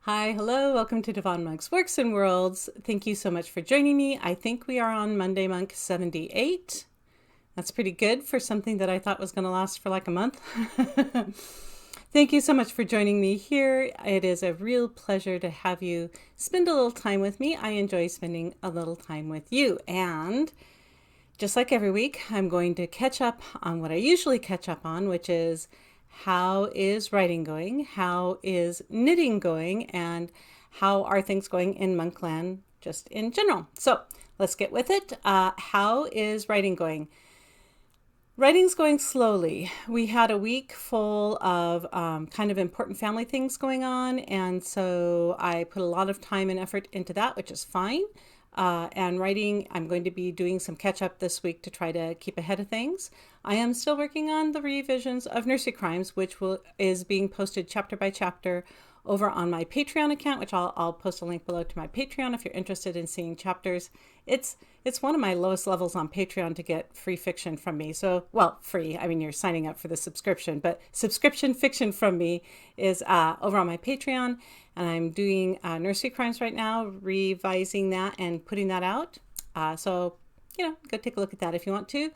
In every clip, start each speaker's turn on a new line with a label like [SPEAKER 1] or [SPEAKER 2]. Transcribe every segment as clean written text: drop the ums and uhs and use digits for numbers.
[SPEAKER 1] Hi, hello, welcome to Devon Monk's Works and Worlds. Thank you so much for joining me. I think we are on Monday Monk 78. That's pretty good for something that I thought was going to last for like a month. Thank you so much for joining me here. It is a real pleasure to have you spend a little time with me. I enjoy spending a little time with you. And just like every week, I'm going to catch up on what I usually catch up on, which is how is writing going? How is knitting going? And how are things going in Monkland just in general? So let's get with it. How is writing going? Writing's going slowly. We had a week full of kind of important family things going on, and so I put a lot of time and effort into that, which is fine. And writing, I'm going to be doing some catch up this week to try to keep ahead of things. I am still working on the revisions of Nursery Crimes, which is being posted chapter by chapter over on my Patreon account, which I'll post a link below to my Patreon if you're interested in seeing chapters. It's one of my lowest levels on Patreon to get free fiction from me. So, well, free. I mean, you're signing up for the subscription, but subscription fiction from me is over on my Patreon, and I'm doing Nursery Crimes right now, revising that and putting that out. So, go take a look at that if you want to.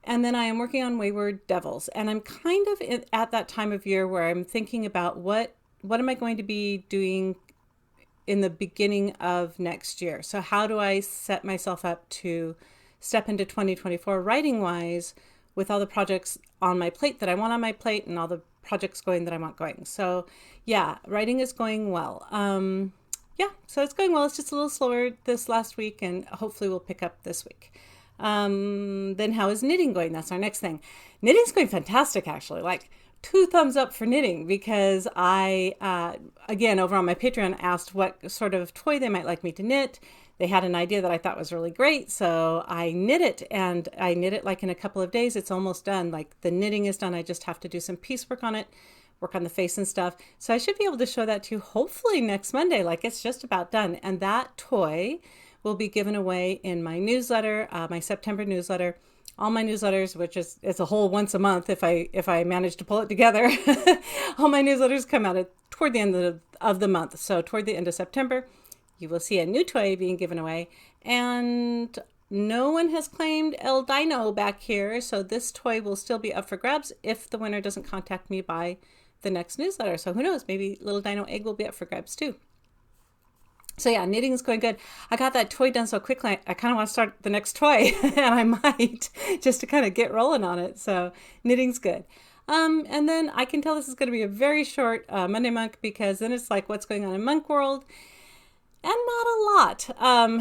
[SPEAKER 1] And then I am working on Wayward Devils, and I'm kind of at that time of year where I'm thinking about what am I going to be doing in the beginning of next year. So how do I set myself up to step into 2024 writing wise with all the projects on my plate that I want on my plate and all the projects going that I want going. So yeah, writing is going well. So it's going well. It's just a little slower this last week, and hopefully we'll pick up this week. Then how is knitting going? That's our next thing. Knitting's going fantastic, actually. Like, two thumbs up for knitting, because again, over on my Patreon, asked what sort of toy they might like me to knit. They had an idea that I thought was really great, so I knit it, and I knit it like in a couple of days. It's almost done. Like, the knitting is done. I just have to do some piecework on it, work on the face and stuff. So I should be able to show that to you hopefully next Monday. Like, it's just about done. And that toy will be given away in my newsletter, my September newsletter. All my newsletters, which is it's a whole once a month if I manage to pull it together. All my newsletters come out toward the end of the month. So toward the end of September, you will see a new toy being given away. And no one has claimed El Dino back here, so this toy will still be up for grabs if the winner doesn't contact me by the next newsletter. So who knows, maybe Little Dino Egg will be up for grabs too. So yeah, knitting is going good. I got that toy done so quickly, I kind of want to start the next toy, and I might, just to kind of get rolling on it. So knitting's good. And then I can tell this is going to be a very short Monday Monk, because then it's like what's going on in Monk World, and not a lot.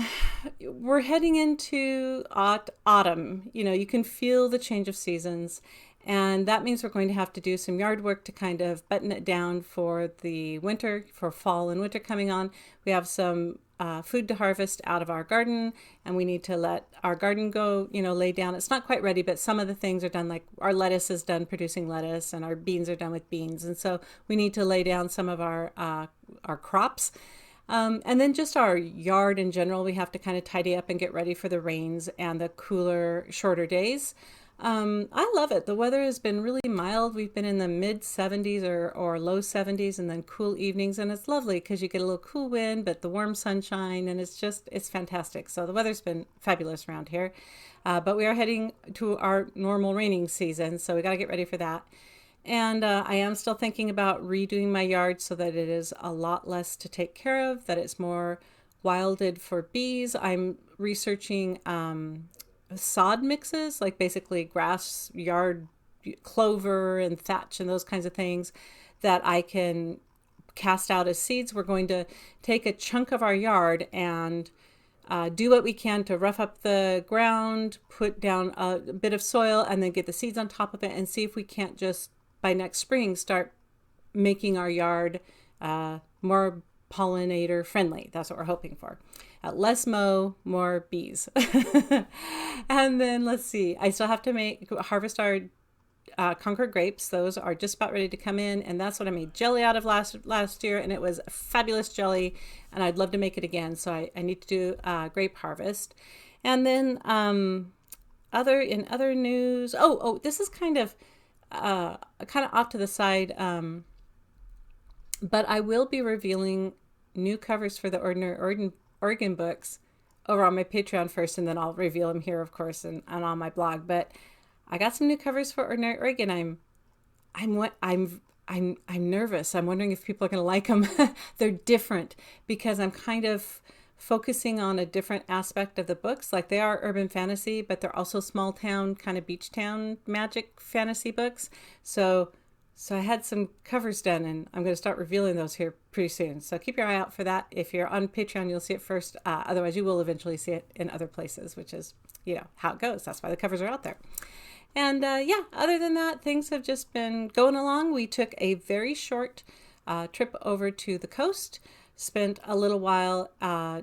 [SPEAKER 1] We're heading into autumn. You can feel the change of seasons. And that means we're going to have to do some yard work to kind of button it down for the winter, for fall and winter coming on. We have some food to harvest out of our garden, and we need to let our garden go, lay down. It's not quite ready, but some of the things are done, like our lettuce is done producing lettuce, and our beans are done with beans. And so we need to lay down some of our crops. And then just our yard in general, we have to kind of tidy up and get ready for the rains and the cooler, shorter days. I love it. The weather has been really mild. We've been in the mid 70s or low 70s, and then cool evenings. And it's lovely because you get a little cool wind, but the warm sunshine, and it's fantastic. So the weather's been fabulous around here. But we are heading to our normal raining season, so we got to get ready for that. And I am still thinking about redoing my yard so that it is a lot less to take care of, that it's more wilded for bees. I'm researching sod mixes, like basically grass, yard, clover, and thatch, and those kinds of things that I can cast out as seeds. We're going to take a chunk of our yard and do what we can to rough up the ground, put down a bit of soil, and then get the seeds on top of it, and see if we can't just by next spring start making our yard more pollinator friendly. That's what we're hoping for. Less mow, more bees. And then let's see, I still have to harvest our Concord grapes. Those are just about ready to come in, and that's what I made jelly out of last year, and it was a fabulous jelly, and I'd love to make it again. So I need to do grape harvest. And then other news, this is kind of off to the side, but I will be revealing new covers for the Ordinary Oregon books over on my Patreon first, and then I'll reveal them here, of course, and on my blog. But I got some new covers for Ordinary Oregon. I'm nervous. I'm wondering if people are going to like them. They're different because I'm kind of focusing on a different aspect of the books. Like, they are urban fantasy, but they're also small town, kind of beach town magic fantasy books. So I had some covers done, and I'm going to start revealing those here pretty soon. So keep your eye out for that. If you're on Patreon, you'll see it first. Otherwise, you will eventually see it in other places, which is, how it goes. That's why the covers are out there. And other than that, things have just been going along. We took a very short trip over to the coast, spent a little while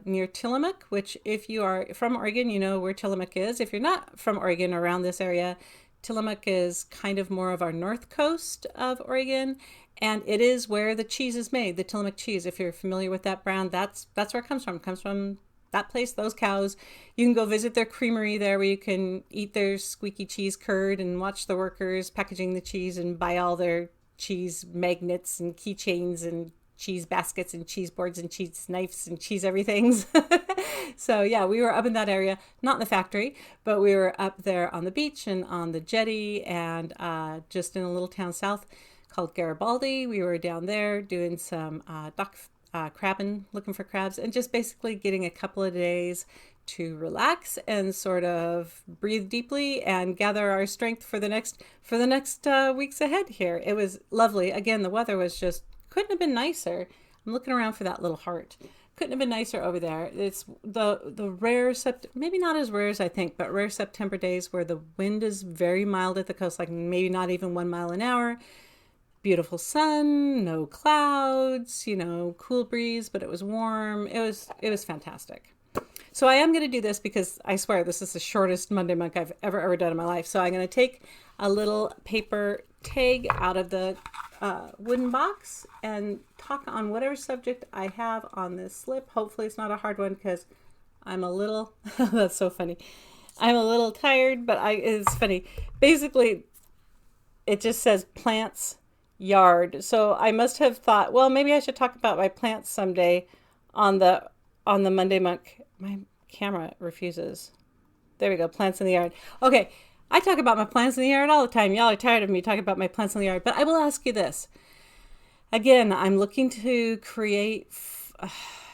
[SPEAKER 1] near Tillamook, which, if you are from Oregon, you know where Tillamook is. If you're not from Oregon, around this area, Tillamook is kind of more of our north coast of Oregon, and it is where the cheese is made, the Tillamook cheese. If you're familiar with that brand, that's where it comes from. It comes from that place, those cows. You can go visit their creamery there, where you can eat their squeaky cheese curd and watch the workers packaging the cheese and buy all their cheese magnets and keychains and cheese baskets and cheese boards and cheese knives and cheese everythings. So yeah, we were up in that area, not in the factory, but we were up there on the beach and on the jetty, and just in a little town south called Garibaldi. We were down there doing some dock crabbing, looking for crabs, and just basically getting a couple of days to relax and sort of breathe deeply and gather our strength for the next weeks ahead here. It was lovely. Again, the weather was just couldn't have been nicer. I'm looking around for that little heart. Couldn't have been nicer over there. It's the rare maybe not as rare as I think, but rare September days where the wind is very mild at the coast, like maybe not even 1 mile an hour. Beautiful sun, no clouds, cool breeze, but it was warm. It was fantastic. So I am going to do this because I swear this is the shortest Monday Monk I've ever done in my life. So I'm going to take a little paper tag out of the wooden box and talk on whatever subject I have on this slip. Hopefully it's not a hard one, because I'm a little, that's so funny. I'm a little tired, but it's funny. Basically, it just says plants yard. So I must have thought, well, maybe I should talk about my plants someday on the Monday Monk. My camera refuses. There we go. Plants in the yard. Okay. I talk about my plants in the yard all the time. Y'all are tired of me talking about my plants in the yard, but I will ask you this. Again, I'm looking to create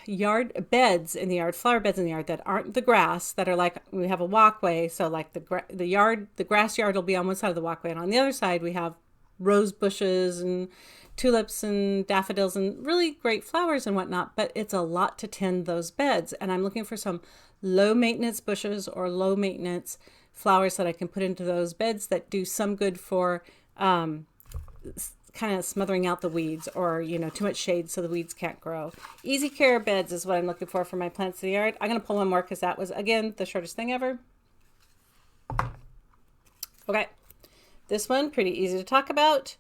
[SPEAKER 1] yard beds in the yard, flower beds in the yard that aren't the grass, that are like, we have a walkway. So like the grass yard will be on one side of the walkway, and on the other side we have rose bushes and tulips and daffodils and really great flowers and whatnot, but it's a lot to tend those beds. And I'm looking for some low maintenance bushes or low maintenance flowers that I can put into those beds that do some good for kind of smothering out the weeds, or too much shade so the weeds can't grow. Easy care beds is what I'm looking for my plants in the yard. I'm going to pull one more because that was, again, the shortest thing ever. Okay, this one, pretty easy to talk about.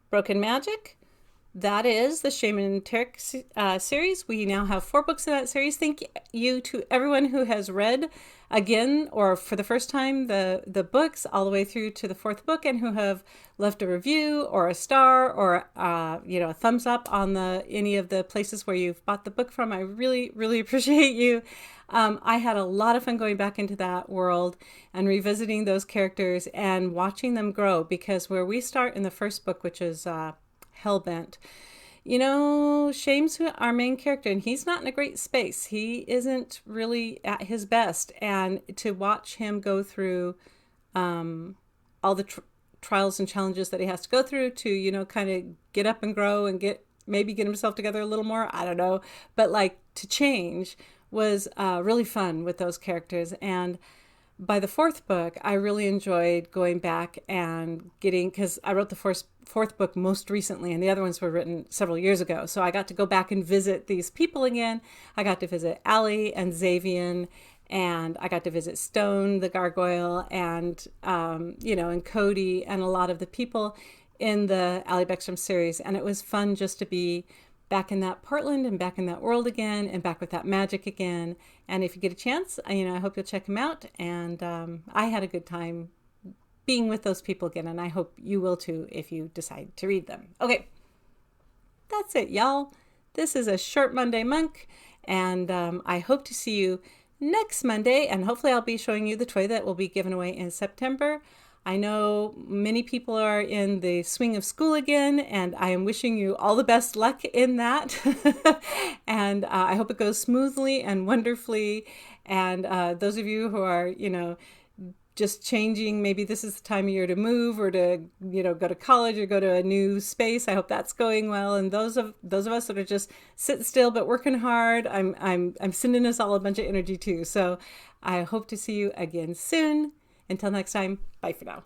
[SPEAKER 1] Broken Magic. That is the Shaman Tarek series. We now have 4 books in that series. Thank you to everyone who has read again or for the first time the books all the way through to the 4th book, and who have left a review or a star or a thumbs up on any of the places where you've bought the book from. I really, really appreciate you. I had a lot of fun going back into that world and revisiting those characters and watching them grow, because where we start in the first book, which is Hellbent, Shame's our main character, and he's not in a great space. He isn't really at his best, and to watch him go through all the trials and challenges that he has to go through to kind of get up and grow and maybe get himself together a little more, I don't know, but like to change was really fun with those characters. And by the 4th book, I really enjoyed going back and because I wrote the fourth book most recently, and the other ones were written several years ago. So I got to go back and visit these people again. I got to visit Allie and Xavian, and I got to visit Stone, the gargoyle, and, and Cody, and a lot of the people in the Allie Beckstrom series. And it was fun just to be back in that Portland and back in that world again, and back with that magic again. And if you get a chance, I hope you'll check them out. And I had a good time being with those people again, and I hope you will too if you decide to read them. Okay, that's it, y'all. This is a short Monday Monk, and I hope to see you next Monday, and hopefully I'll be showing you the toy that will be given away in September. I know many people are in the swing of school again, and I am wishing you all the best luck in that. And I hope it goes smoothly and wonderfully. And those of you who are, just changing, maybe this is the time of year to move or to, go to college or go to a new space. I hope that's going well. And those of us that are just sitting still but working hard, I'm sending us all a bunch of energy too. So I hope to see you again soon. Until next time, bye for now.